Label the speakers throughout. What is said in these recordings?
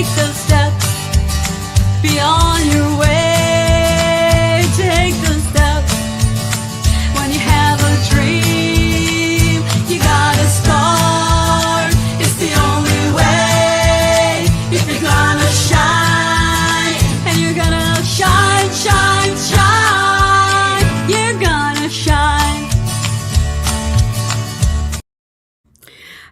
Speaker 1: take those steps. Be on your way. Take those steps. When you have a dream, you gotta start. It's the only way. If you're gonna shine, and you're gonna shine, shine, shine. You're gonna shine.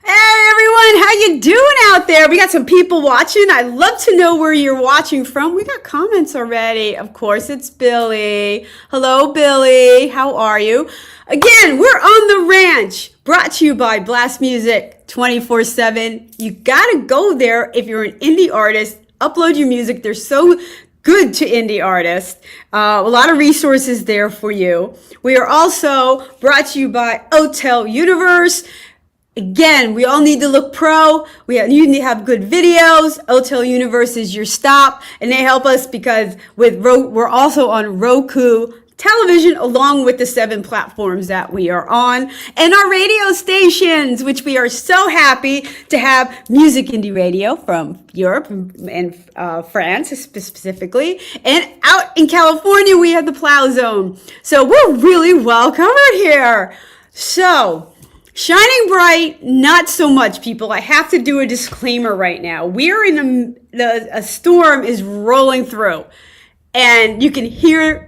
Speaker 2: Hey everyone, how you doing out there? We got some people watching. I'd love to know where you're watching from. We got comments already. Of course, it's Billy. Hello, Billy. How are you? Again, we're on the ranch, brought to you by Blast Music 24/7. You gotta go there if you're an indie artist. Upload your music. They're so good to indie artists. A lot of resources there for you. We are also brought to you by Hotel Universe. Again, we all need to look pro. You need to have good videos. Hotel Universe is your stop, and they help us because we're also on Roku television along with the 7 platforms that we are on, and our radio stations, which we are so happy to have Music Indie Radio from Europe and France specifically, and out in California we have the Plow Zone. So we're really well covered here. So shining bright, not so much, people. I have to do a disclaimer right now. We're in a storm is rolling through, and you can hear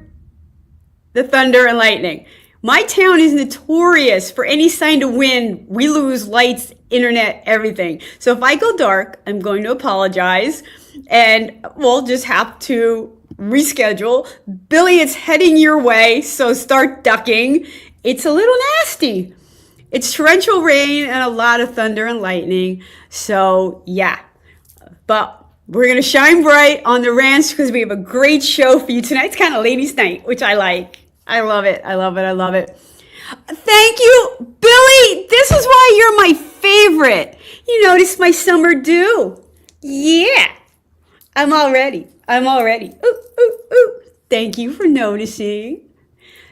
Speaker 2: the thunder and lightning. My town is notorious for any sign of wind. We lose lights, internet, everything. So if I go dark, I'm going to apologize, and we'll just have to reschedule. Billy, it's heading your way, so start ducking. It's a little nasty. It's torrential rain and a lot of thunder and lightning. So yeah, but we're going to shine bright on the ranch because we have a great show for you tonight. It's kind of ladies' night, which I like. I love it. I love it. I love it. Thank you, Billy. This is why you're my favorite. You noticed my summer dew. Yeah, I'm all ready. Ooh, ooh, ooh. Thank you for noticing.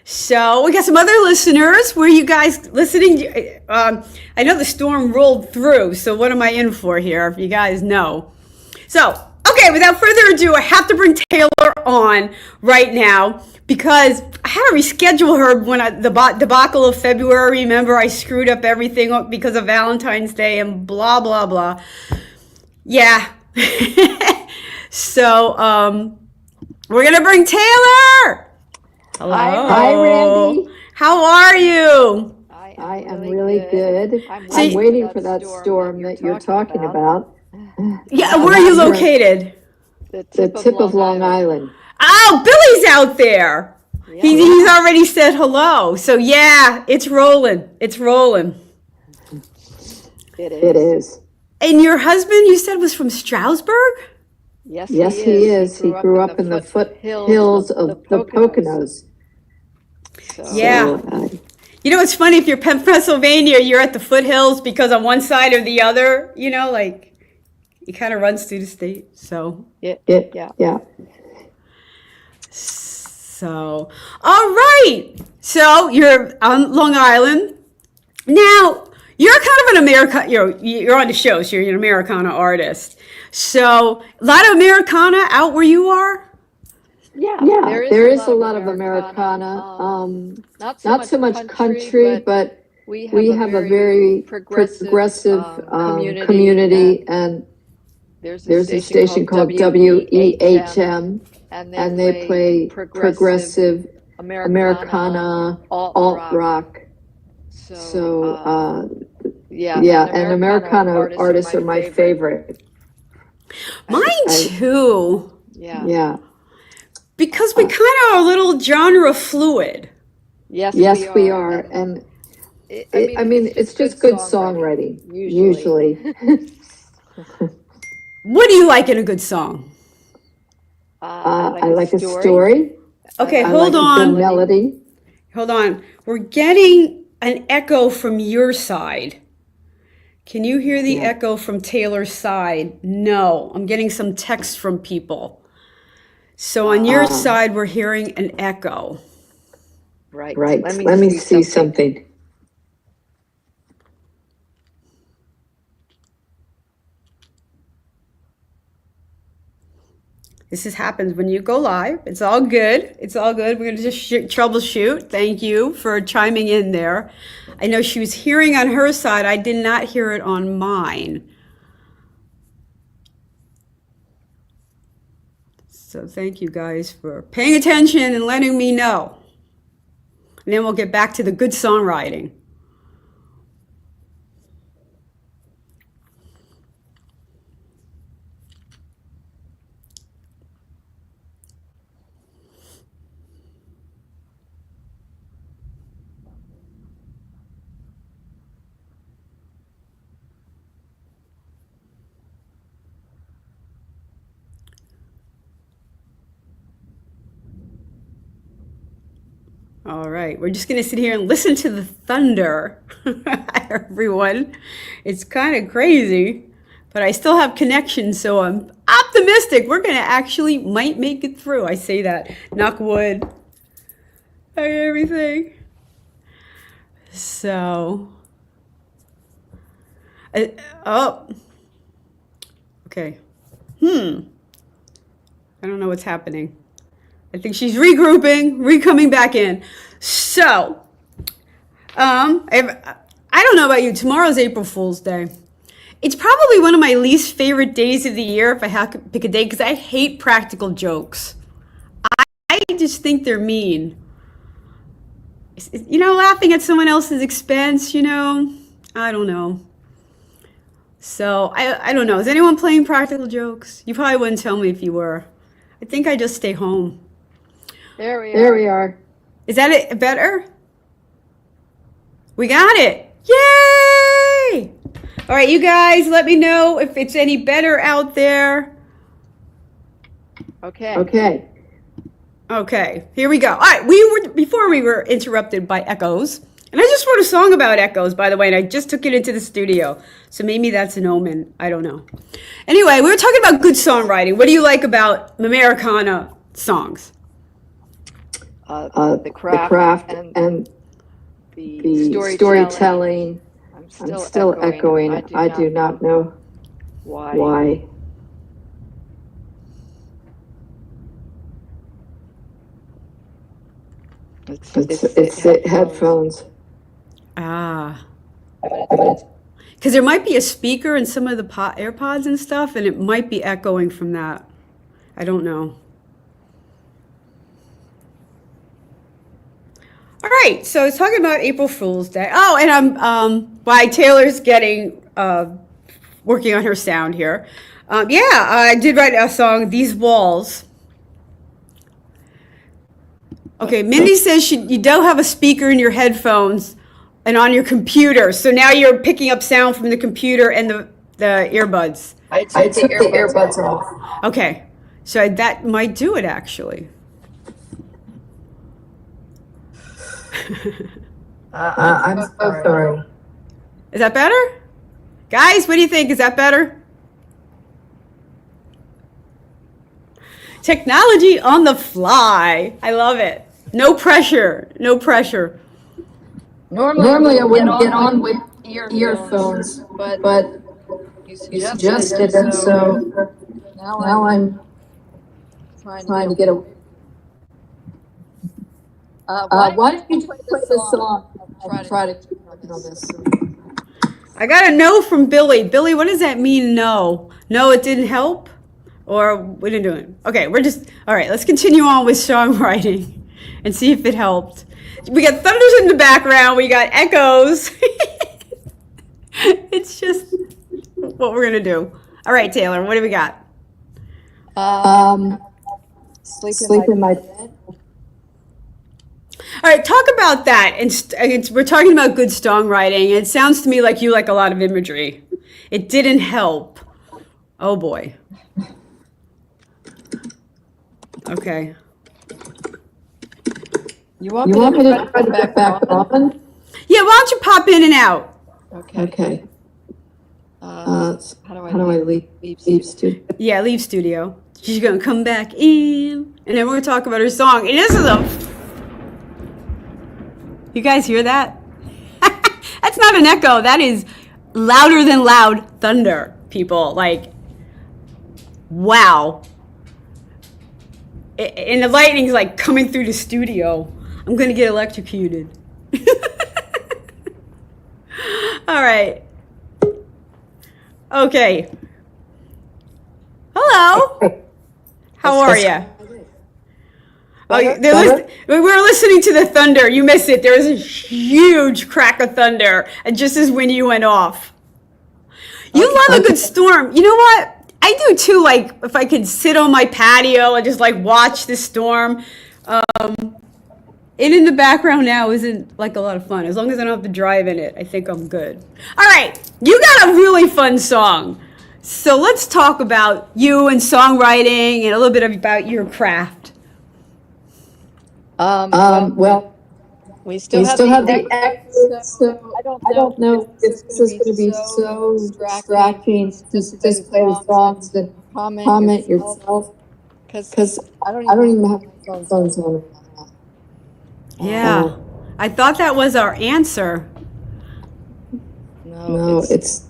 Speaker 2: So we got some other listeners. Were you guys listening? I know the storm rolled through, so what am I in for here, if you guys know? So, okay, without further ado, I have to bring Taylor on right now because I had to reschedule her when the debacle of February. Remember, I screwed up everything because of Valentine's Day and blah, blah, blah. Yeah. So, we're going to bring Taylor. Hello.
Speaker 3: Hi, Randie.
Speaker 2: How are you?
Speaker 3: I am really good. I'm waiting for that storm that you're talking about.
Speaker 2: Yeah, where are you located?
Speaker 3: The tip of Long Island.
Speaker 2: Oh, Billy's out there. Yeah. He's already said hello. So yeah, it's rolling. It's rolling.
Speaker 3: It is.
Speaker 2: And your husband, you said, was from Stroudsburg?
Speaker 3: Yes, he is. He grew up in the foothills of the Poconos.
Speaker 2: Yeah. You know, it's funny, if you're Pennsylvania, you're at the foothills because on one side or the other, you know, like it kind of runs through the state. So,
Speaker 3: yeah.
Speaker 2: So, all right. So you're on Long Island. Now, you're kind of an Americana, you're on the show, so you're an Americana artist. So, a lot of Americana out where you are?
Speaker 3: Yeah, there is a lot of Americana. Not so much country, but we have a very progressive community, and there's a station called WEHM, and they play progressive Americana, alt-rock. So, and Americana artists are my favorite.
Speaker 2: Mine too.
Speaker 3: Yeah.
Speaker 2: Because we kind of are a little genre fluid.
Speaker 3: Yes, we are. And I mean, it's just good songwriting, usually.
Speaker 2: What do you like in a good song?
Speaker 3: I like a story.
Speaker 2: Okay,
Speaker 3: hold on. Good melody.
Speaker 2: Hold on. We're getting an echo from your side. Can you hear the echo from Taylor's side? No, I'm getting some text from people. So on your side, we're hearing an echo.
Speaker 3: Right. Let me see something.
Speaker 2: happens when you go live. It's all good. It's all good. We're going to just troubleshoot. Thank you for chiming in there. I know she was hearing on her side. I did not hear it on mine. So thank you guys for paying attention and letting me know. And then we'll get back to the good songwriting. All right, we're just going to sit here and listen to the thunder, everyone. It's kind of crazy, but I still have connection, so I'm optimistic. We're going to actually might make it through. I say that, knock wood, everything. So, oh, okay. I don't know what's happening. I think she's regrouping, coming back in. So, I don't know about you. Tomorrow's April Fool's Day. It's probably one of my least favorite days of the year if I have to pick a day because I hate practical jokes. I just think they're mean. You know, laughing at someone else's expense, you know, I don't know. So, I don't know. Is anyone playing practical jokes? You probably wouldn't tell me if you were. I think I just stay home.
Speaker 3: There we are.
Speaker 2: Is that it better? We got it. Yay! All right, you guys, let me know if it's any better out there.
Speaker 3: Okay.
Speaker 2: Okay, here we go. All right, before we were interrupted by echoes, and I just wrote a song about echoes, by the way, and I just took it into the studio. So maybe that's an omen. I don't know. Anyway, we were talking about good songwriting. What do you like about Americana songs?
Speaker 3: The craft and the storytelling. I'm still echoing. I do not know why. It's the headphones.
Speaker 2: Because there might be a speaker in some of the AirPods and stuff, and it might be echoing from that. I don't know. All right, so I was talking about April Fool's Day. Oh, and I'm why Taylor's working on her sound here. I did write a song, These Walls. Okay, Mindy says you don't have a speaker in your headphones and on your computer, so now you're picking up sound from the computer and the earbuds.
Speaker 3: I took the earbuds off.
Speaker 2: Okay, so that might do it actually.
Speaker 3: I'm so sorry.
Speaker 2: Is that better? Guys, what do you think? Is that better? Technology on the fly. I love it. No pressure. No pressure.
Speaker 3: Normally I wouldn't get on with earphones, but you suggested it, so now I'm trying to get a... why don't you play this song? I'll try to keep working on this.
Speaker 2: I got a no from Billy. Billy, what does that mean, no? No, it didn't help? Or we didn't do it? Okay, all right, let's continue on with songwriting and see if it helped. We got thunders in the background. We got echoes. It's just what we're going to do. All right, Taylor, what do we got?
Speaker 3: Sleep in my bed.
Speaker 2: All right, talk about that. And we're talking about good songwriting. It sounds to me like you like a lot of imagery. It didn't help. Oh, boy. Okay.
Speaker 3: You want me to try to get back on?
Speaker 2: Yeah, why don't you pop in and out?
Speaker 3: Okay. How do I leave studio?
Speaker 2: Yeah, leave studio. She's going to come back in, and then we're going to talk about her song. And this is you guys hear that? That's not an echo. That is louder than loud thunder, people. Like, wow. and the lightning's like coming through the studio. I'm gonna get electrocuted. All right. Okay. Hello. How are you? Oh, we were listening to the thunder. You missed it. There was a huge crack of thunder, and just as when you went off. You love a good storm. You know what? I do too. Like if I could sit on my patio and just like watch the storm. And in the background now isn't like a lot of fun. As long as I don't have to drive in it, I think I'm good. All right, you got a really fun song. So let's talk about you and songwriting and a little bit about your craft.
Speaker 3: Well, we still have the exit, so I don't know if this is going to be so distracting. Just play the songs and comment yourself, because I don't even have my phones on.
Speaker 2: Yeah, I thought that was our answer.
Speaker 3: No, it's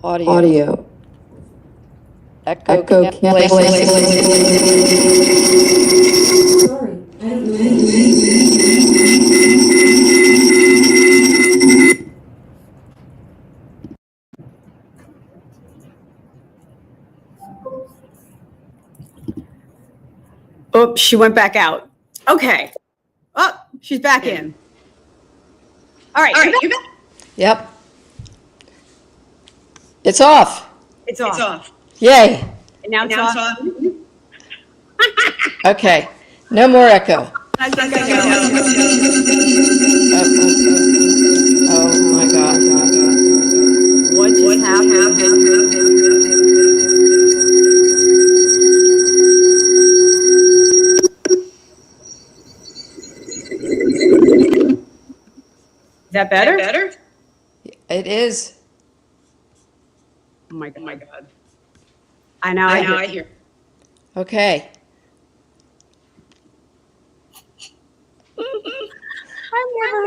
Speaker 3: audio. Echo can't play.
Speaker 1: Sorry, I don't know anything.
Speaker 2: Oh, she went back out. Okay. Oh, she's back in. All right. You back?
Speaker 3: Yep. It's off.
Speaker 2: It's off.
Speaker 3: Yay.
Speaker 2: And now it's off.
Speaker 3: Okay. No more echo.
Speaker 2: I think I got
Speaker 3: Oh my God.
Speaker 2: What just happened? Is that better?
Speaker 3: It is.
Speaker 2: Oh my God. I hear.
Speaker 3: Okay.
Speaker 2: I've never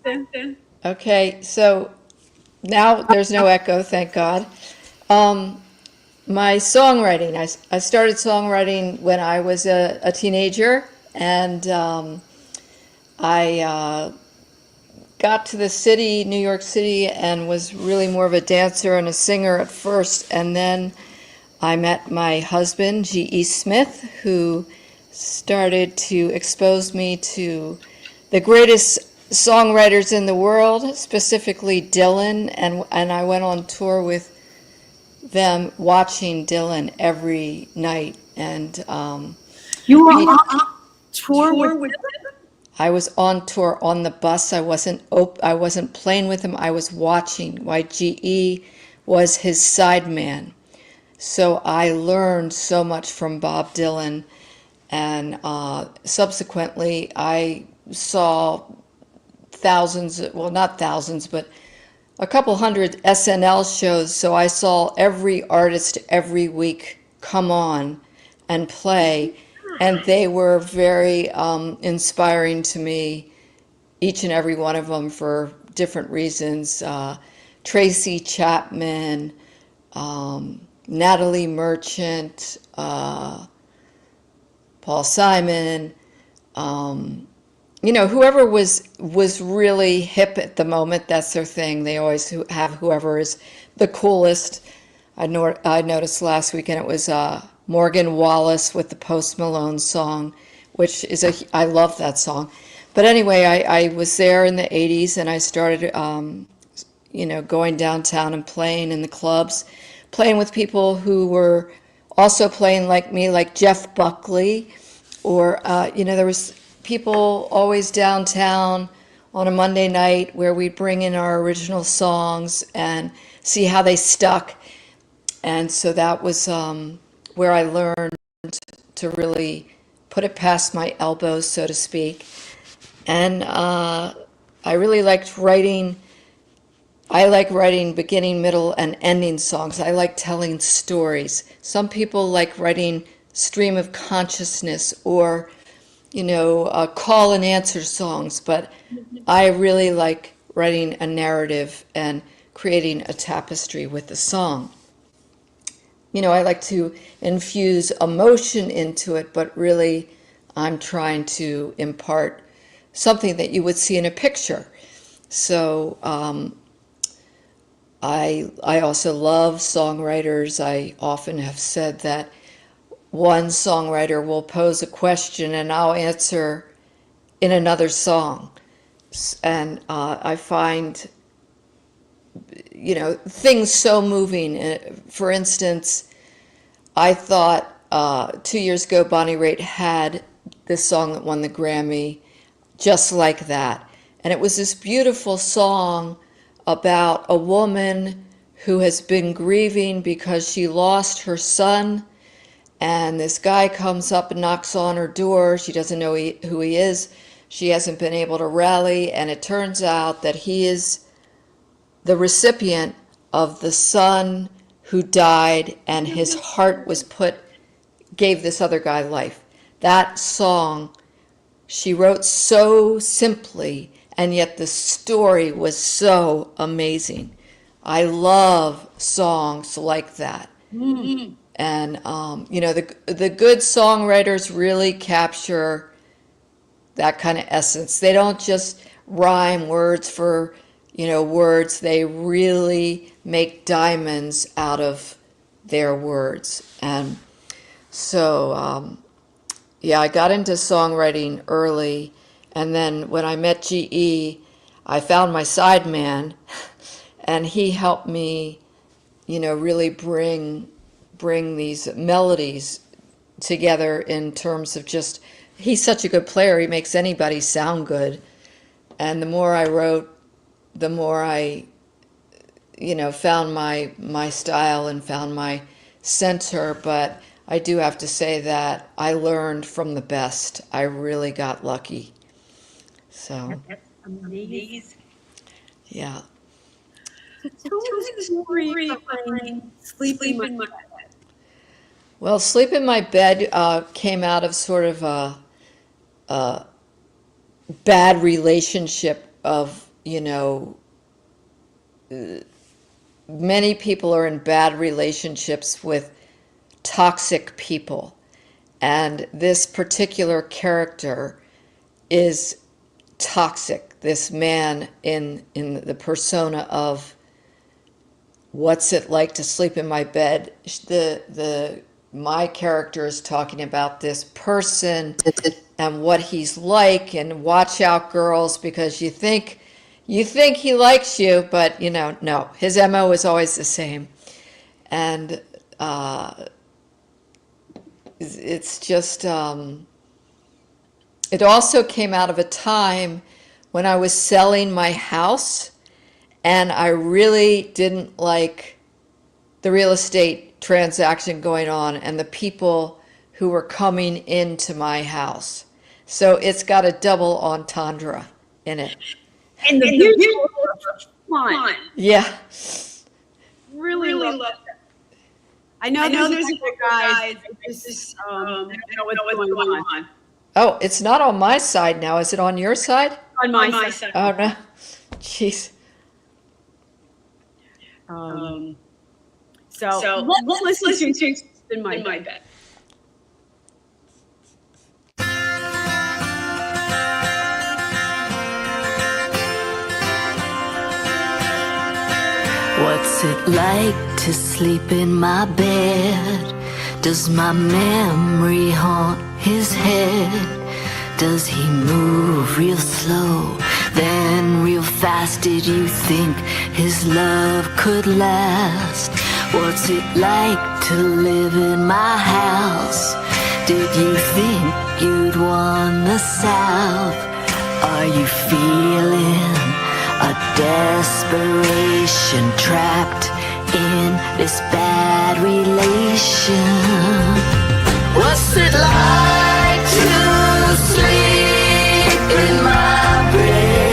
Speaker 2: heard that.
Speaker 3: Okay. So now there's no echo, thank God. My songwriting, I started songwriting when I was a teenager, and I got to the city, New York City, and was really more of a dancer and a singer at first. And then I met my husband, G.E. Smith, who started to expose me to the greatest songwriters in the world, specifically Dylan. And I went on tour with them, watching Dylan every night. And
Speaker 2: You were on tour with
Speaker 3: I was on tour on the bus. I wasn't playing with him. I was watching. YGE was his sideman. So I learned so much from Bob Dylan, and subsequently I saw thousands, well, not thousands, but a couple hundred SNL shows. So I saw every artist every week come on and play. And they were very inspiring to me, each and every one of them, for different reasons. Tracy Chapman, Natalie Merchant, Paul Simon, whoever was really hip at the moment. That's their thing. They always have whoever is the coolest. I noticed last weekend it was Morgan Wallace with the Post Malone song, which is I love that song. But anyway, I was there in the 80s, and I started, going downtown and playing in the clubs, playing with people who were also playing like me, like Jeff Buckley, or, there was people always downtown on a Monday night where we'd bring in our original songs and see how they stuck. And so that was where I learned to really put it past my elbows, so to speak. And I really liked writing. I like writing beginning, middle, and ending songs. I like telling stories. Some people like writing stream of consciousness or, call and answer songs. But I really like writing a narrative and creating a tapestry with the song.
Speaker 4: I like to infuse emotion into it, but really I'm trying to impart something that you would see in a picture. So I also love songwriters. I often have said that one songwriter will pose a question and I'll answer in another song. And I find, things so moving. For instance, I thought 2 years ago Bonnie Raitt had this song that won the Grammy, Just Like That. And it was this beautiful song about a woman who has been grieving because she lost her son. And this guy comes up and knocks on her door. She doesn't know who he is. She hasn't been able to rally. And it turns out that he is the recipient of the son who died, and his heart was gave this other guy life. That song she wrote so simply, and yet the story was so amazing. I love songs like that. Mm-hmm. And, the good songwriters really capture that kind of essence. They don't just rhyme words for, words. They really make diamonds out of their words. And so, I got into songwriting early. And then when I met GE, I found my sideman, and he helped me, really bring these melodies together in terms of just, he's such a good player. He makes anybody sound good. And the more I wrote, the more I, found my style and found my center. But I do have to say that I learned from the best. I really got lucky. So,
Speaker 2: That's amazing.
Speaker 4: yeah.
Speaker 2: Tell us the story behind Sleep in My Bed.
Speaker 4: Well, Sleep in My Bed came out of sort of a bad relationship of, many people are in bad relationships with toxic people. And this particular character is toxic. This man in the persona of what's it like to sleep in my bed. My character is talking about this person and what he's like, and watch out, girls, because you think he likes you, but no, his MO is always the same. And it's just it also came out of a time when I was selling my house, and I really didn't like the real estate transaction going on and the people who were coming into my house. So it's got a double entendre in it.
Speaker 2: And the visuals are fun.
Speaker 4: Yeah.
Speaker 2: Really love that. I know there's a couple guys that just know what's going on.
Speaker 4: Oh, it's not on my side now. Is it on your side?
Speaker 2: On my side.
Speaker 4: Oh, no. Jeez.
Speaker 2: So let's listen to In My Bed.
Speaker 5: What's it like to sleep in my bed? Does my memory haunt his head? Does he move real slow, then real fast? Did you think his love could last? What's it like to live in my house? Did you think you'd won the South? Are you feeling a desperation trapped in this bad relation? What's it like to sleep in my bed?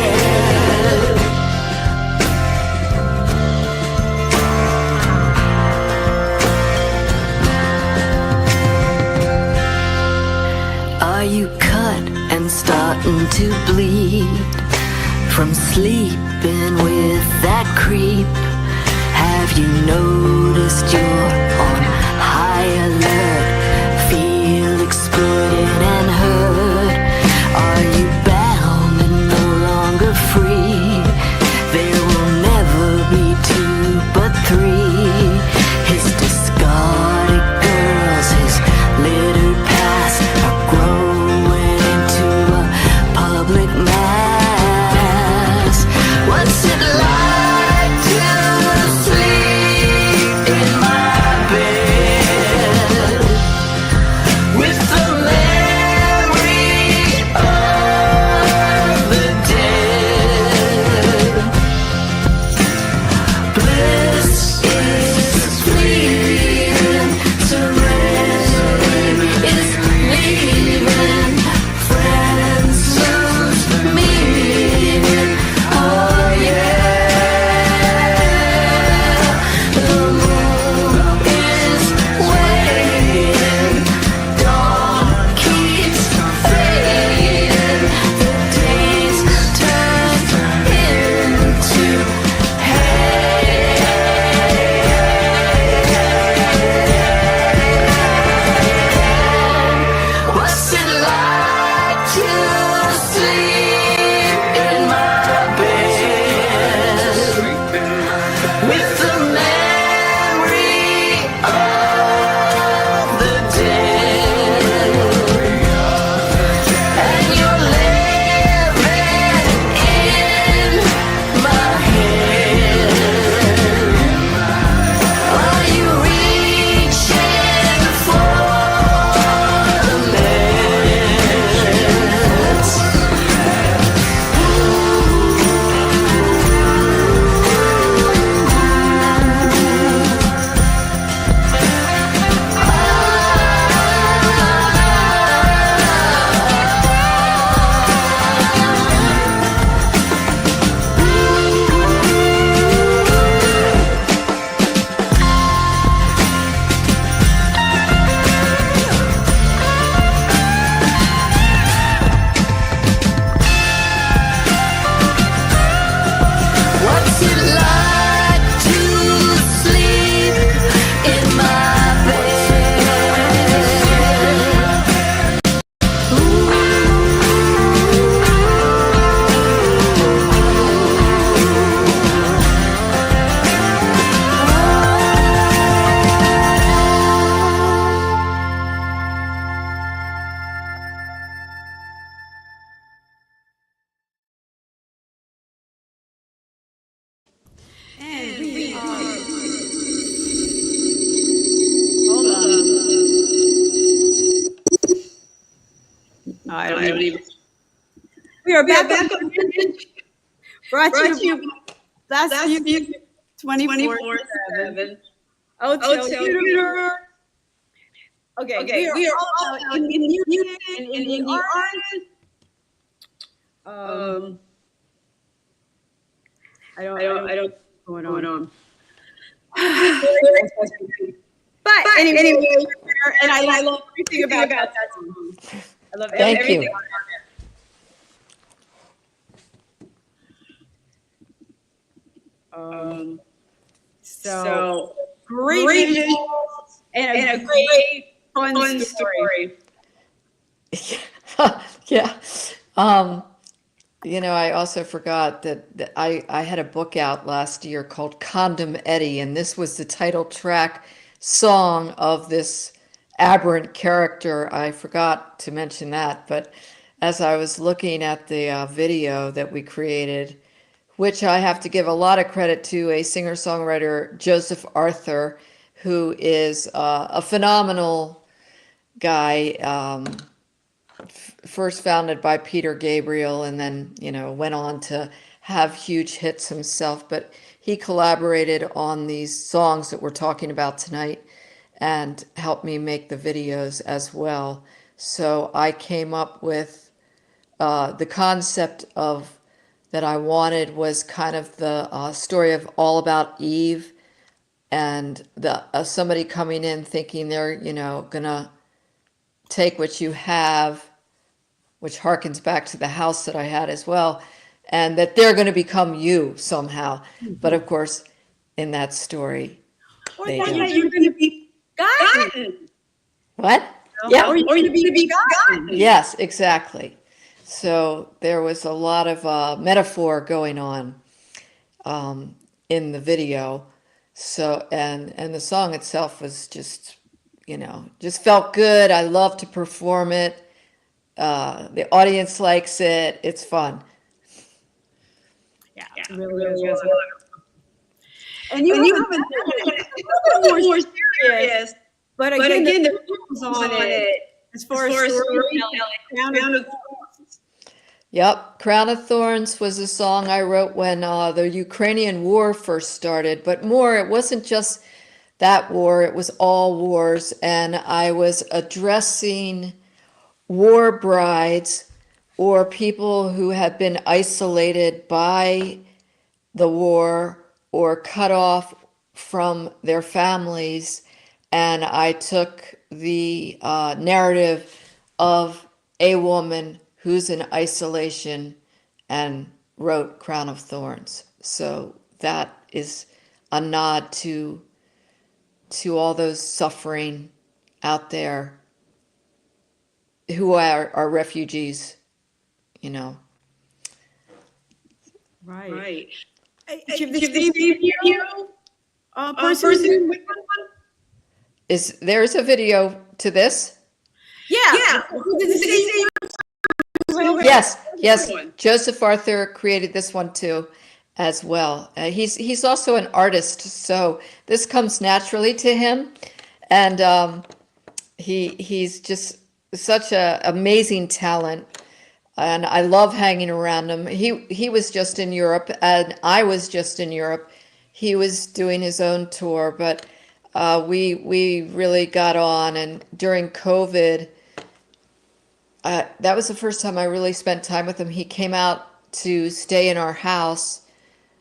Speaker 5: Are you cut and starting to bleed from sleeping with that creep? Have you noticed you're on
Speaker 2: I don't even. We are back on brought to you by Last View 24/7. Oh, Tutor. Okay, we are all about Indian music and Indian artists. I don't what's going on. But anyway, and I love everything about that song. I love everything about it. So great visuals and a great fun story.
Speaker 4: Yeah. I also forgot that I had a book out last year called Condom Eddie, and this was the title track song of this aberrant character. I forgot to mention that, but as I was looking at the video that we created, which I have to give a lot of credit to a singer-songwriter, Joseph Arthur, who is a phenomenal guy, first founded by Peter Gabriel and then, went on to have huge hits himself. But he collaborated on these songs that we're talking about tonight and helped me make the videos as well. So I came up with the concept of that I wanted was kind of the story of All About Eve, and the somebody coming in thinking they're gonna take what you have, which harkens back to the house that I had as well, and that they're going to become you somehow. But of course, in that story, they don't.
Speaker 2: You're going to be gotten.
Speaker 4: What? Yeah.
Speaker 2: Or you're going to be gotten.
Speaker 4: Yes, exactly. So there was a lot of metaphor going on in the video. So and the song itself was just felt good. I love to perform it. The audience likes it. It's fun.
Speaker 2: Yeah, really is. And you have a little bit more serious, but again the rules on it as far as storytelling.
Speaker 4: Yep, Crown of Thorns was a song I wrote when the Ukrainian war first started, but it wasn't just that war, it was all wars, and I was addressing war brides or people who had been isolated by the war or cut off from their families, and I took the narrative of a woman who's in isolation and wrote Crown of Thorns. So that is a nod to all those suffering out there who are refugees,
Speaker 2: Right. Did you video person?
Speaker 4: There's a video to this?
Speaker 2: Yeah.
Speaker 4: Yes. Joseph Arthur created this one too, as well. He's also an artist, so this comes naturally to him, and he's just such a amazing talent, and I love hanging around him. He was just in Europe, and I was just in Europe. He was doing his own tour, but we really got on, and during COVID. That was the first time I really spent time with him. He came out to stay in our house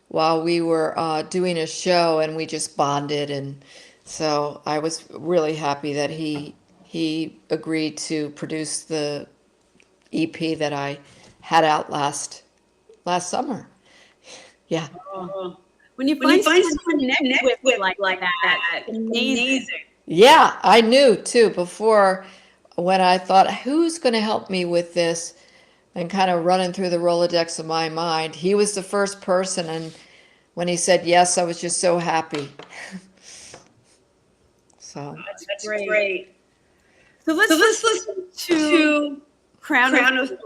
Speaker 4: while we were doing a show, and we just bonded. And so I was really happy that he agreed to produce the EP that I had out last summer. Yeah.
Speaker 2: When you find someone to connect with like that, it's amazing.
Speaker 4: Yeah, I knew too before. When I thought, who's going to help me with this, and kind of running through the Rolodex of my mind, he was the first person, and when he said yes, I was just so happy. So
Speaker 2: that's great. So let's listen to Crown of Thorns.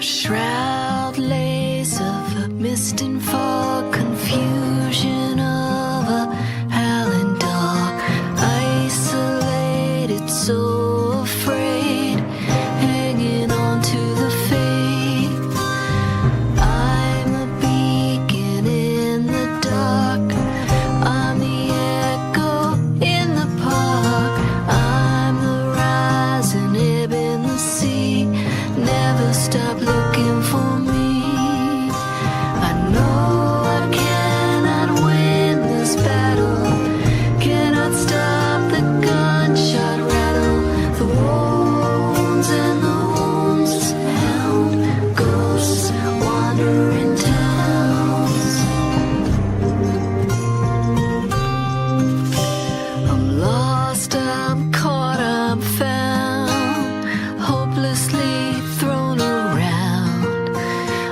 Speaker 5: Shroud lays of mist and fog, confusion stop looking for me. I know I cannot win this battle, cannot stop the gunshot rattle, the wounds and the wounds hound, ghosts wandering towns. I'm lost, I'm caught, I'm found, hopelessly thrown around.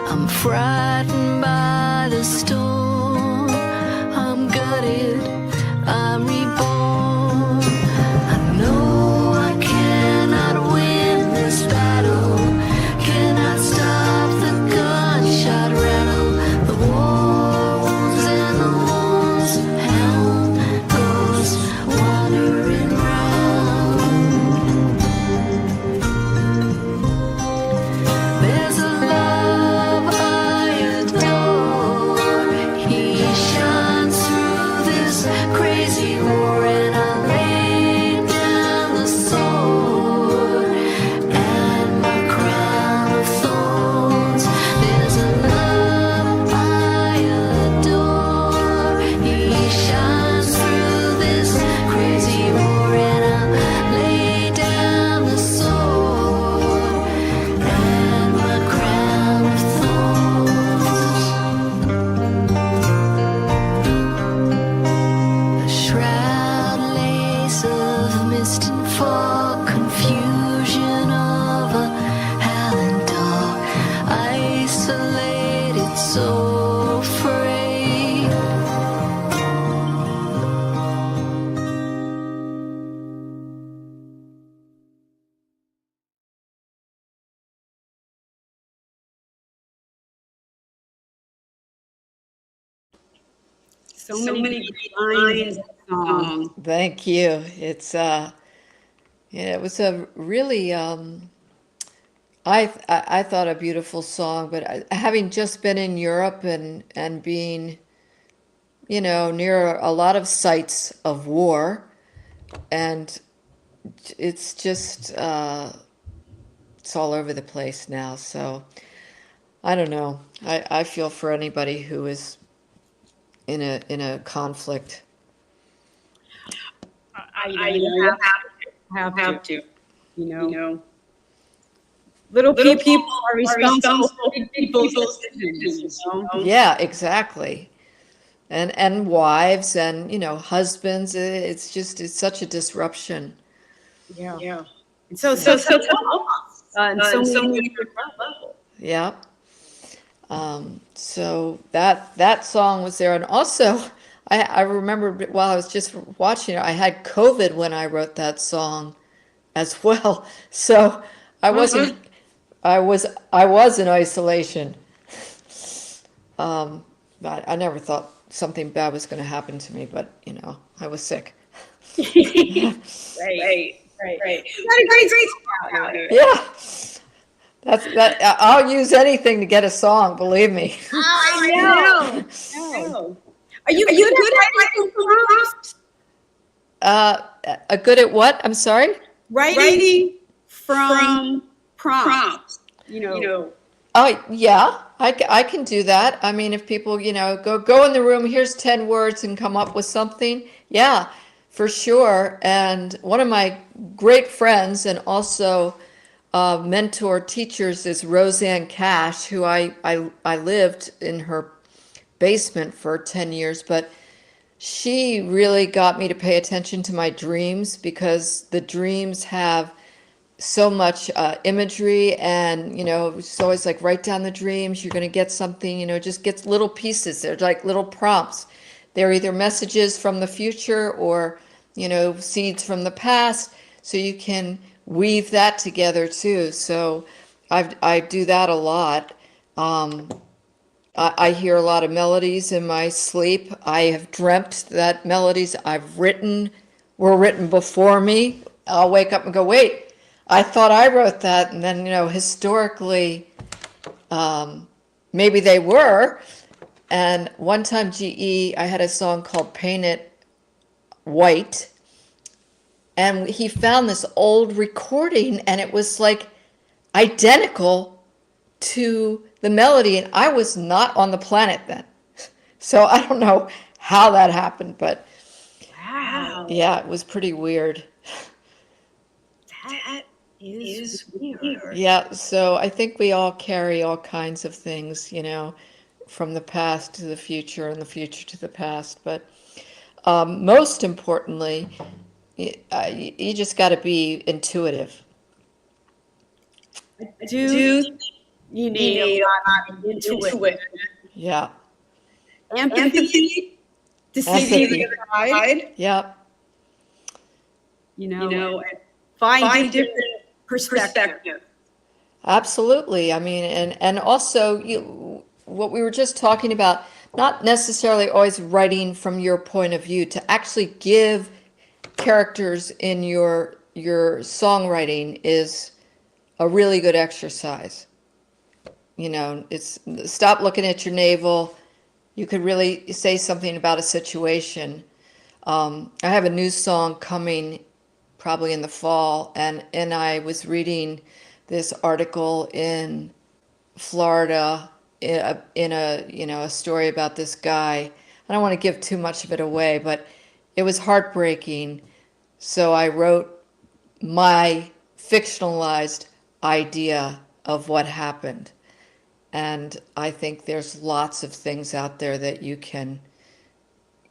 Speaker 5: I'm frightened by the storm, I'm gutted, I'm reborn. I know I cannot win this battle, cannot stop the gunshot rattle, the wounds and the wounds hound, ghosts wandering round. There's a love I adore, he shines through this crazy war, and I lay down the sword and my crown of thorns. There's a love I adore, he shines through this crazy war, and I lay down the sword and my crown of thorns. A shroud lace of mist and fog, confusion of a howling dog, isolated, so afraid.
Speaker 2: So many great lines in the song.
Speaker 4: Thank you. It's yeah, it was a really I thought a beautiful song, but having just been in Europe and being, near a lot of sites of war, and it's just it's all over the place now. So I don't know. I feel for anybody who is in a conflict.
Speaker 2: You have to. Little people are responsible for big people's decisions.
Speaker 4: Yeah, exactly. And wives and husbands. It's such a disruption.
Speaker 2: Yeah. And so tough. And so many different levels.
Speaker 4: Yeah. So that song was there, and also I remember while I was just watching it, I had COVID when I wrote that song as well. So I wasn't. I was in isolation. But I never thought something bad was going to happen to me. But I was sick.
Speaker 2: Right. You got a great song.
Speaker 4: Yeah. That. I'll use anything to get a song. Believe me.
Speaker 2: I know. Are you good at writing prompts?
Speaker 4: Good at what? I'm sorry.
Speaker 2: Writing from prompts.
Speaker 4: Oh, yeah, I can do that. I mean, if people, go in the room, here's 10 words and come up with something. Yeah, for sure. And one of my great friends and also mentor teachers is Roseanne Cash, who I lived in her basement for 10 years, but she really got me to pay attention to my dreams, because the dreams have so much imagery, and it's always like, write down the dreams, you're going to get something, just get little pieces. They're like little prompts. They're either messages from the future or seeds from the past, so you can weave that together too. So I do that a lot. I hear a lot of melodies in my sleep. I have dreamt that melodies I've written were written before me. I'll wake up and go, wait, I thought I wrote that. And then, historically, maybe they were. And one time GE, I had a song called Paint It White. And he found this old recording, and it was like identical to the melody, and I was not on the planet then. So I don't know how that happened, but
Speaker 2: Wow.
Speaker 4: yeah, it was pretty weird.
Speaker 2: That is weird.
Speaker 4: Yeah, so I think we all carry all kinds of things, from the past to the future and the future to the past. But most importantly, you just got to be intuitive.
Speaker 2: Do you need a lot of intuition,
Speaker 4: Yeah,
Speaker 2: empathy to see
Speaker 4: empathy.
Speaker 2: the other side,
Speaker 4: Yeah,
Speaker 2: and find different perspective.
Speaker 4: absolutely. I mean, and also what we were just talking about, not necessarily always writing from your point of view, to actually give characters in your songwriting is a really good exercise. It's stop looking at your navel. You could really say something about a situation. I have a new song coming probably in the fall, and I was reading this article in Florida in a story about this guy. I don't want to give too much of it away, but it was heartbreaking. So I wrote my fictionalized idea of what happened. And I think there's lots of things out there that you can,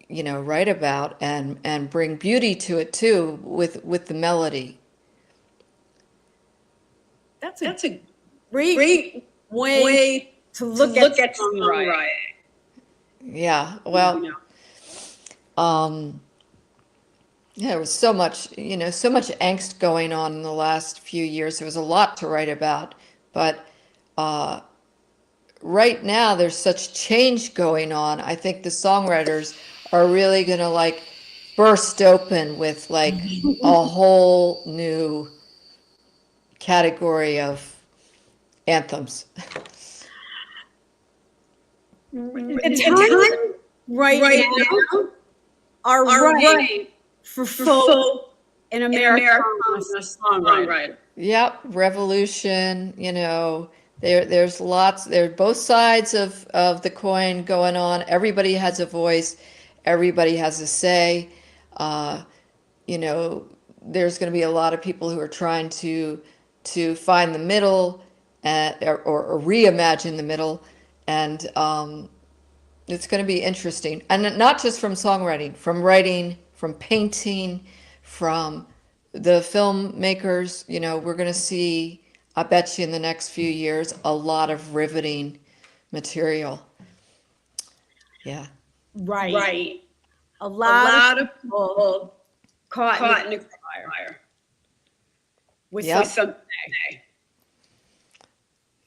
Speaker 4: write about and bring beauty to it too with the melody.
Speaker 2: That's a great way to look at songwriting.
Speaker 4: Yeah, well, yeah, there was so much, so much angst going on in the last few years. There was a lot to write about, but right now there's such change going on. I think the songwriters are really going to burst open with a whole new category of anthems.
Speaker 2: The time right now are right for folk in America songwriting.
Speaker 4: Yep, revolution, there's lots, there's both sides of the coin going on. Everybody has a voice, everybody has a say. There's going to be a lot of people who are trying to find the middle or reimagine the middle, and it's going to be interesting. And not just from songwriting, from writing, from painting, from the filmmakers. We're going to see, I bet you in the next few years, a lot of riveting material. Yeah.
Speaker 2: Right. A lot of people caught in a fire with something.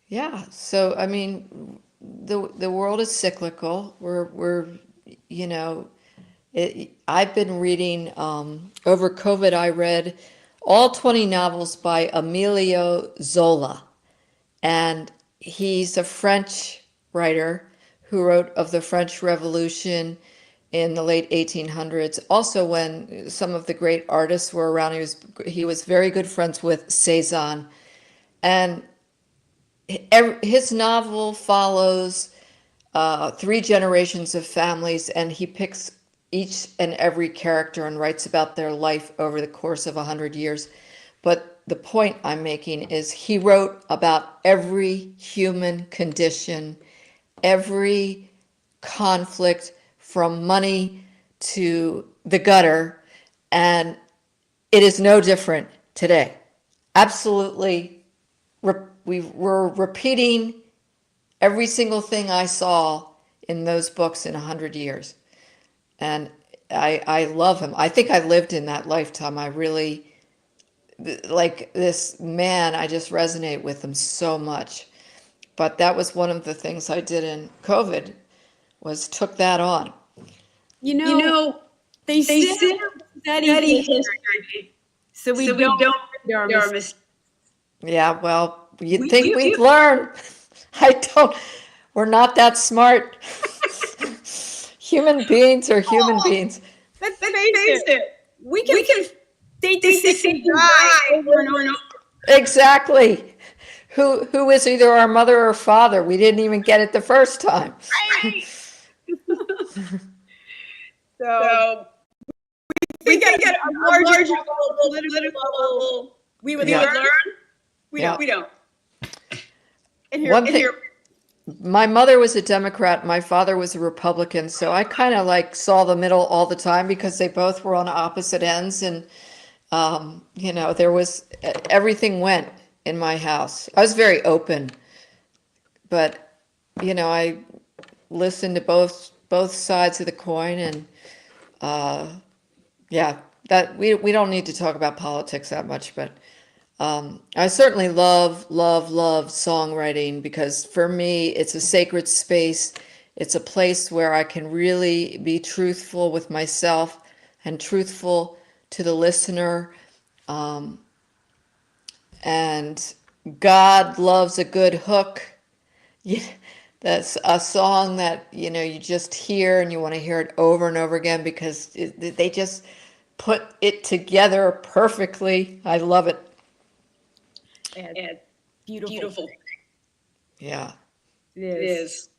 Speaker 4: Yeah. So I mean, the world is cyclical. I've been reading over COVID. I read all 20 novels by Emilio Zola, and he's a French writer who wrote of the French Revolution in the late 1800s. Also, when some of the great artists were around, he was very good friends with Cézanne, and his novel follows 3 generations of families, and he picks each and every character and writes about their life over the course of 100 years. But the point I'm making is he wrote about every human condition, every conflict, from money to the gutter, and it is no different today. Absolutely, we're repeating every single thing I saw in those books in 100 years. And I love him. I think I lived in that lifetime. I really, like this man, I just resonate with him so much. But that was one of the things I did in COVID, was took that on.
Speaker 2: They study history, so we don't make our mistakes.
Speaker 4: Yeah, well, you'd think we'd learn. I don't. We're not that smart. Human beings are human beings.
Speaker 2: Let's face it. We can state the same guy over and over.
Speaker 4: Exactly. who is either our mother or father. We didn't even get it the first time.
Speaker 2: So we think at a larger political level, we would learn. We
Speaker 4: Yeah.
Speaker 2: don't. And
Speaker 4: One thing, my mother was a Democrat, my father was a Republican, so I kind of like saw the middle all the time because they both were on opposite ends, and there was everything went in my house. I was very open, but I listened to both sides of the coin, and that we don't need to talk about politics that much, but I certainly love songwriting because for me, it's a sacred space. It's a place where I can really be truthful with myself and truthful to the listener. And God loves a good hook. That's a song that, you just hear and you want to hear it over and over again because they just put it together perfectly. I love it.
Speaker 2: And beautiful.
Speaker 4: Yeah.
Speaker 2: It is.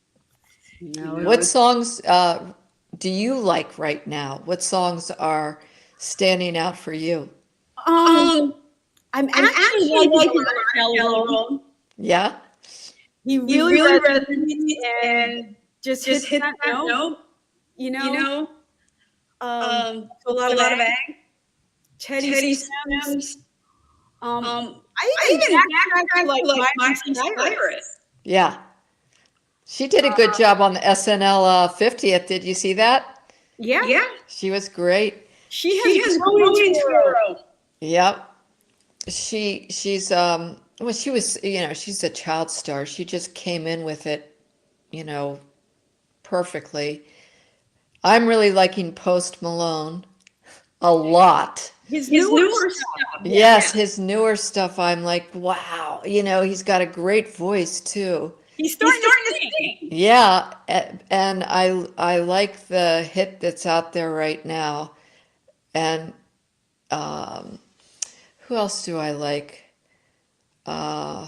Speaker 4: What songs do you like right now? What songs are standing out for you?
Speaker 2: I'm actually liking Marshmallow.
Speaker 4: Yeah.
Speaker 2: He really resonates and just hits that note. A lot of ag. Teddy Swims. I even backtracked like Miley Cyrus.
Speaker 4: Yeah. She did a good job on the SNL 50th. Did you see that?
Speaker 2: Yeah.
Speaker 4: She was great.
Speaker 2: She has grown into her.
Speaker 4: Yep. She's well, she was, she's a child star. She just came in with it, perfectly. I'm really liking Post Malone a lot.
Speaker 2: His newer stuff.
Speaker 4: Yes, his newer stuff. I'm like, wow. He's got a great voice too.
Speaker 2: He's starting to sing.
Speaker 4: Yeah, and I like the hit that's out there right now. And who else do I like? I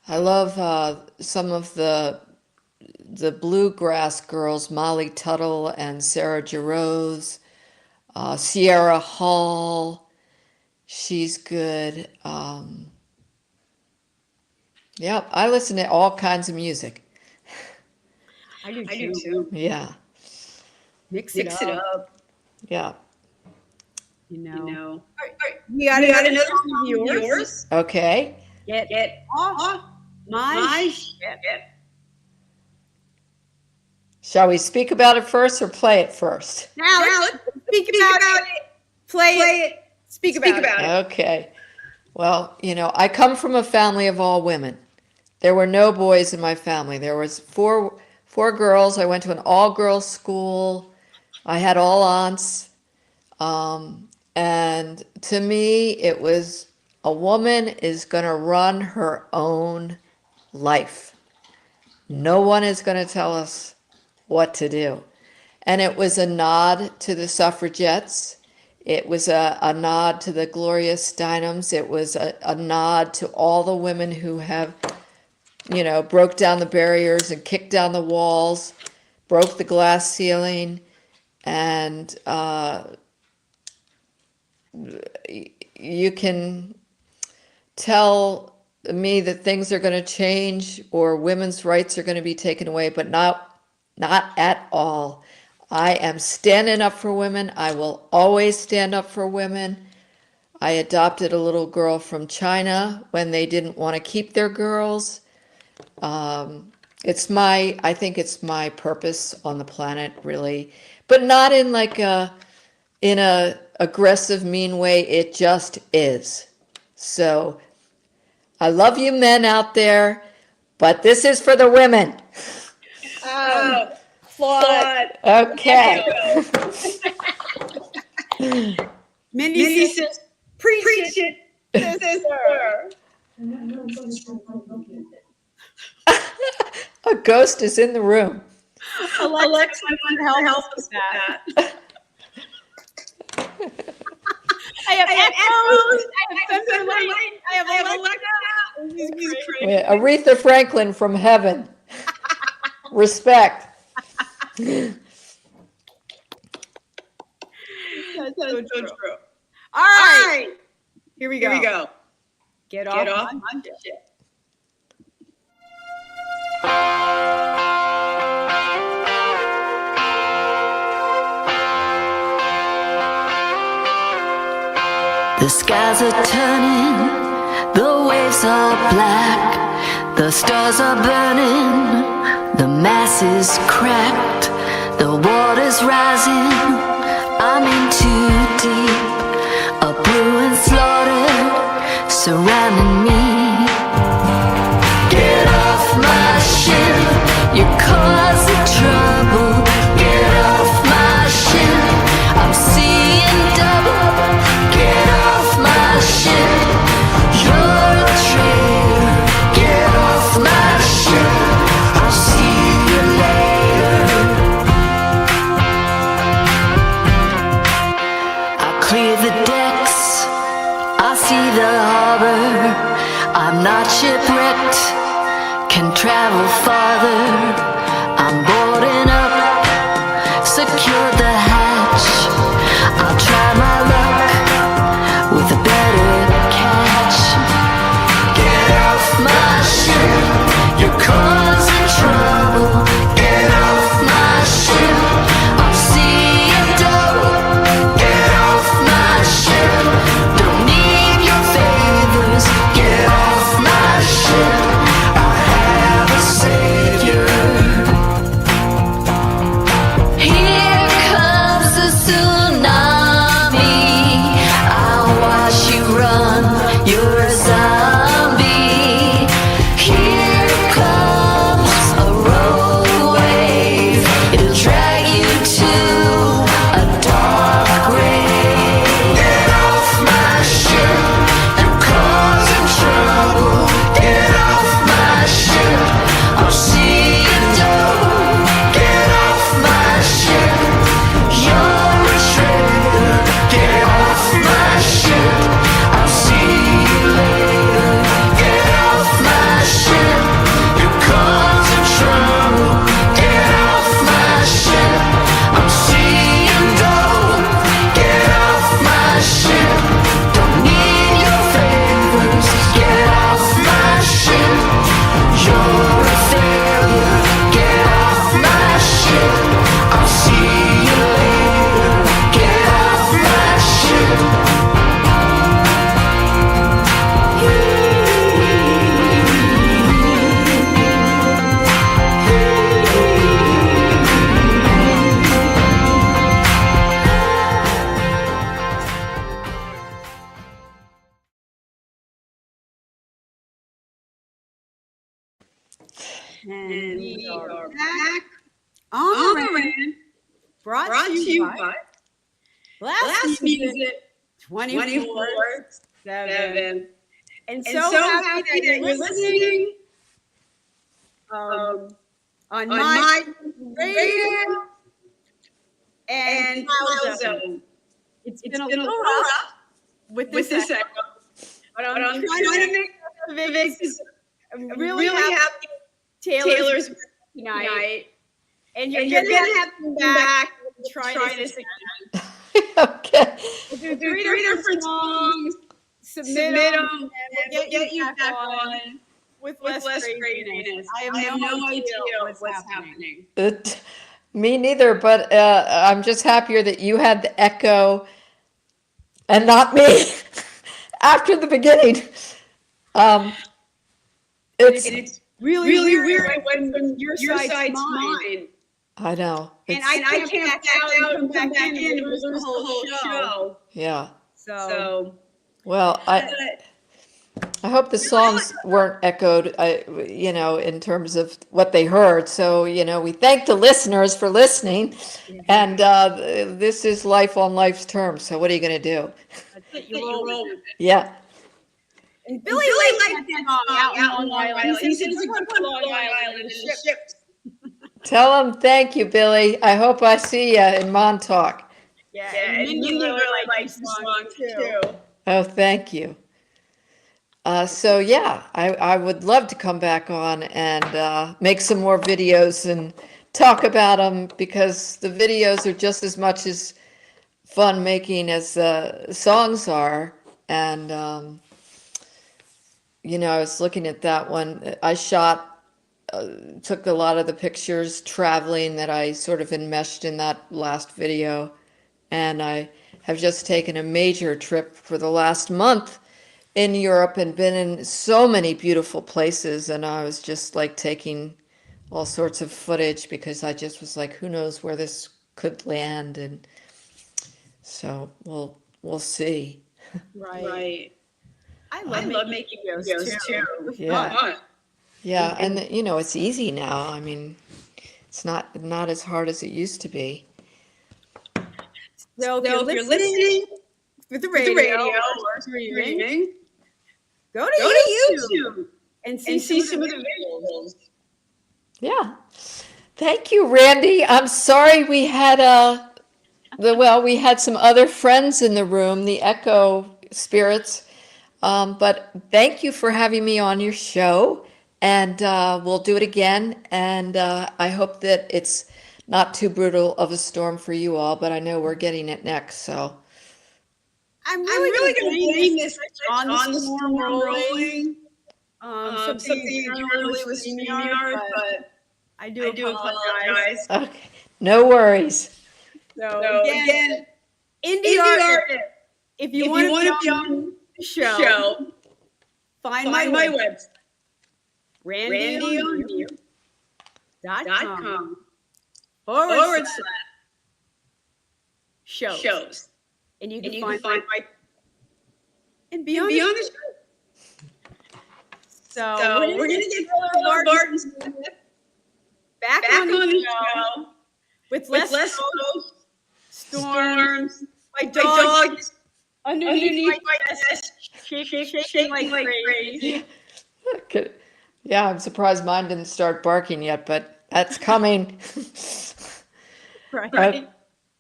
Speaker 4: love some of the bluegrass girls, Molly Tuttle and Sarah Jarosz, Sierra Hall. She's good. Yep, I listen to all kinds of music.
Speaker 2: I do too.
Speaker 4: Yeah.
Speaker 2: Mix it up.
Speaker 4: Yeah.
Speaker 2: All right. We got another song of yours.
Speaker 4: Okay.
Speaker 2: Get off my ship.
Speaker 4: Shall we speak about it first or play it first?
Speaker 2: Now let's speak about it. Play it. Speak about it.
Speaker 4: Okay. Well, I come from a family of all women. There were no boys in my family. There was four girls. I went to an all-girls school. I had all aunts. And to me, it was a woman is going to run her own life. No one is going to tell us what to do. And it was a nod to the suffragettes. It was a nod to the Gloria Steinems. It was a nod to all the women who have, broke down the barriers and kicked down the walls, broke the glass ceiling, and you can tell me that things are going to change or women's rights are going to be taken away, but not at all. I am standing up for women. I will always stand up for women. I adopted a little girl from China when they didn't want to keep their girls. I think it's my purpose on the planet, really, but not in in a aggressive, mean way. It just is. So I love you men out there, but this is for the women.
Speaker 2: Flawed.
Speaker 4: Okay.
Speaker 2: Mindy says, preach it, sister.
Speaker 4: A ghost is in the room.
Speaker 2: Alexa help us with that. I have echoes. I have Alexa. This is great.
Speaker 4: Yeah, Aretha Franklin from heaven. Respect.
Speaker 2: That's so true. All right. Here we go. Get off my shit.
Speaker 5: The skies are turning, the waves are black, the stars are burning, the mass is cracked, the water's rising, I'm in too deep, a blue and slaughtered, surrounding me. Get off my ship, you're causing trouble. Get off my ship, I'm seeing double. Get off my ship, you're a traitor. Get off my ship, I'll see you later. I clear the decks, I see the harbor. I'm not shipwrecked, can travel farther. I'm boarding up, secure the hatch. I'll try my luck with a better catch. Get off my ship, you're causing trouble. Get off my ship, I'm seeing double. Get off my ship, don't need your favors. Get off my ship, I have a savior. Here comes the tsunami, I'll watch you run, you're a zombie. Here comes a rogue wave, it'll drag you to a dark grave. Get off my ship, you're causing trouble. Get off my ship, I'll see you double. Get off my ship, you're a traitor. Get off my ship, I'll see you later. Get off my ship, you're causing trouble. Get off my ship, I'm seeing double. Get off my ship, don't need your favors. Get off my ship, you're a failure. Get off my ship, I'll see you later. Get off my ship.
Speaker 2: And we are back on the rand. Brought to you by Blast Music 24/7. And so happy that you're listening on my radio and Zone. It's been a little rough with this echo, but I'm trying to make the of it. I'm really happy Taylor's tonight. And you're gonna have to come back and try this again.
Speaker 4: Okay.
Speaker 2: We'll do three different songs, submit them, and we'll get you back on with less craziness. I have no idea what's happening.
Speaker 4: Me neither, but I'm just happier that you had the echo and not me after the beginning. It's
Speaker 2: really weird when your side's mine.
Speaker 4: I know.
Speaker 2: And I can't back out and come back in and lose the whole show.
Speaker 4: Yeah.
Speaker 2: So
Speaker 4: well, I hope the songs weren't echoed, in terms of what they heard. So, we thank the listeners for listening. And this is life on life's terms. So what are you going to do?
Speaker 2: That's it, you roll with it.
Speaker 4: Yeah.
Speaker 2: And Billy liked that song out on Long Island. He said it's a good Long Island and shipped.
Speaker 4: Tell him thank you, Billy. I hope I see you in Montauk.
Speaker 2: Yeah, and you really like this song too.
Speaker 4: Oh, thank you. So yeah, I would love to come back on and make some more videos and talk about them because the videos are just as much as fun making as the songs are. And I was looking at that one. I took a lot of the pictures traveling that I sort of enmeshed in that last video. And I have just taken a major trip for the last month in Europe and been in so many beautiful places. And I was just like taking all sorts of footage because I just was like, who knows where this could land. And so we'll see.
Speaker 2: Right. I
Speaker 1: I
Speaker 2: love making videos too.
Speaker 4: Yeah. Yeah, and it's easy now. I mean, it's not as hard as it used to be.
Speaker 2: So if you're listening with the radio or streaming, go to YouTube and see some of the videos.
Speaker 4: Yeah. Thank you, Randy. I'm sorry we had we had some other friends in the room, the Echo Spirits. But thank you for having me on your show, and we'll do it again. And I hope that it's not too brutal of a storm for you all, but I know we're getting it next. So
Speaker 2: I'm really going to blame this on the storm rolling. Something internally with StreamYard, but I do apologize.
Speaker 4: okay, no worries.
Speaker 2: So again, indie artist. If you want to jump the show, find my website, randieonview.com / shows. And you can find my and be on the show. So we're going to get Barton back on the show with less storms. My dog's underneath my desk, shaking like crazy.
Speaker 4: Yeah, I'm surprised mine didn't start barking yet, but that's coming.
Speaker 2: Right.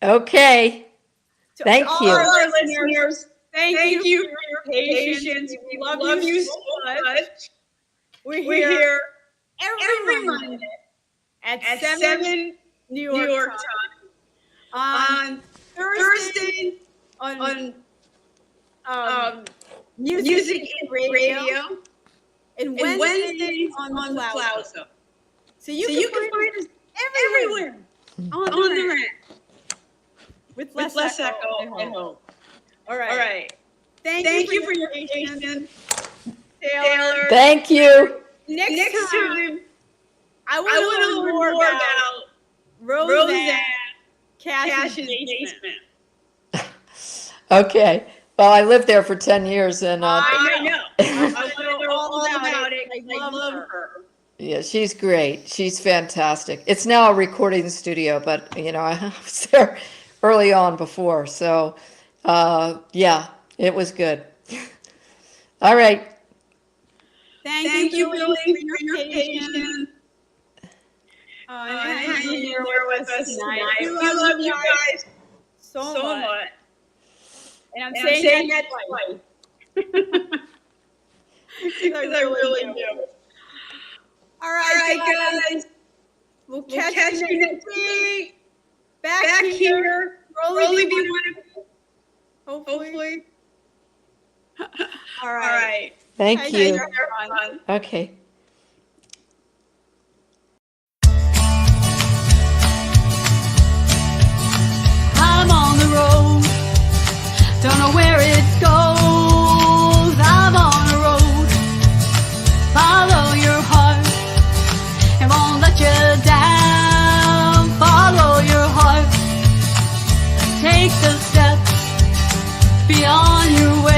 Speaker 4: Okay. Thank you.
Speaker 2: All our listeners, thank you for your patience. We love you so much. We're here every Monday at 7 New York time. On Thursday on Music and Radio. And Wednesdays on the Plaza. So you can find us everywhere on the rent. With less echo, I hope. All right. Thank you for your patience, Taylor.
Speaker 4: Thank you.
Speaker 2: Next time, I want to learn more about Roseanne Cash's basement.
Speaker 4: Okay. Well, I lived there for 10 years, and
Speaker 2: I know. I want to know all about it. I love her.
Speaker 4: Yeah, she's great. She's fantastic. It's now a recording studio, but I was there early on before, so yeah, it was good. All right.
Speaker 2: Thank you, Billy, for your patience. And hanging here with us tonight. I love you guys so much. And I'm saying that twice. Because I really do. All right, guys. We'll catch you next week. Back here. Rolly, be one of hopefully. All right.
Speaker 4: Thank you. Okay.
Speaker 1: I'm on the road, don't know where it goes. I'm on the road, follow your heart, it won't let you down. Follow your heart, take the steps beyond your way.